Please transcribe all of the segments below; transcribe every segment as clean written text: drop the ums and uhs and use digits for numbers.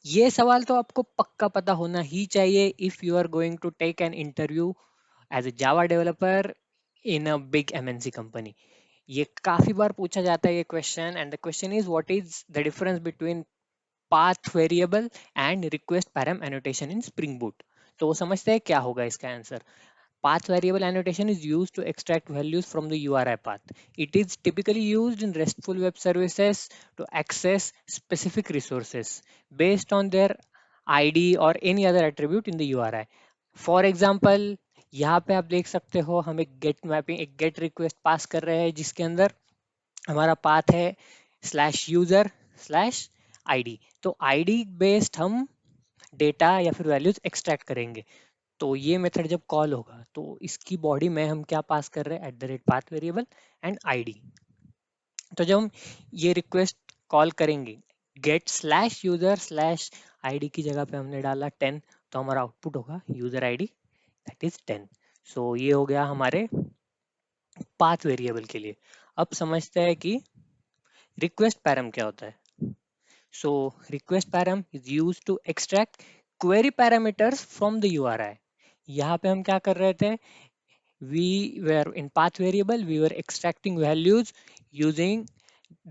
ये सवाल तो आपको पक्का पता होना ही चाहिए if you are going to take an interview as a Java developer in a big MNC company. ये काफी बार पूछा जाता है ये question, and the question is what is the difference between path variable and request param annotation in Spring Boot। तो वो समझते हैं क्या होगा इसका answer. Path variable annotation is used to extract values from the URI path. It is typically used in RESTful web services to access specific resources based on their ID or any other attribute in the URI. For example, यहाँ पे आप देख सकते हो हम एक gate mapping एक gate request पास कर रहे हैं जिसके अंदर हमारा पाथ है स्लैश यूजर स्लैश आईडी। तो आईडी बेस्ड हम डेटा या फिर वैल्यूज एक्सट्रैक्ट करेंगे। तो ये मेथड जब कॉल होगा तो इसकी बॉडी में हम क्या पास कर रहे हैं, at the rate path variable and ID. तो जब हम ये रिक्वेस्ट कॉल करेंगे get slash user slash ID की जगह पे हमने डाला 10, तो हमारा आउटपुट होगा यूजर आईडी दैट इज 10। सो ये हो गया हमारे पाथ वेरिएबल के लिए। अब समझते हैं कि रिक्वेस्ट पैरम क्या होता है। So request param is use to extract query parameters from the URI. यहाँ पे हम क्या कर रहे थे, we were in path variable, we were extracting values using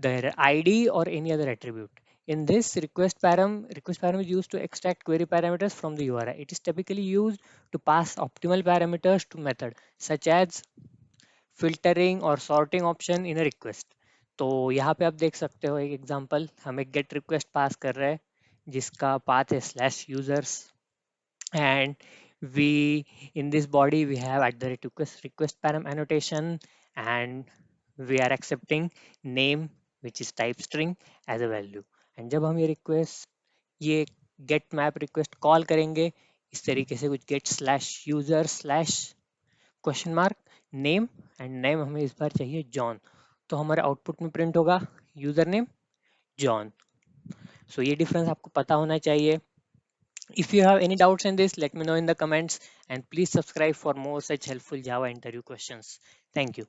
their id or any other attribute. In this request param is used to extract query parameters from the URI. It is typically used to pass optimal parameters to method such as filtering or sorting option in a request। तो यहाँ पे आप देख सकते हो एक example, हम एक गेट रिक्वेस्ट पास कर रहे हैं जिसका पाथ है slash users, and we in this body we have at the request param annotation, and we are accepting name which is type string as a value। and जब हम ये get map request कॉल करेंगे इस तरीके से कुछ get slash user slash question mark name, and name हमें इस बार चाहिए जॉन। तो हमारे आउटपुट में प्रिंट होगा यूजर नेम जॉन। सो ये डिफरेंस आपको पता होना चाहिए। If you have any doubts in this, let me know in the comments, and please subscribe for more such helpful Java interview questions. Thank you.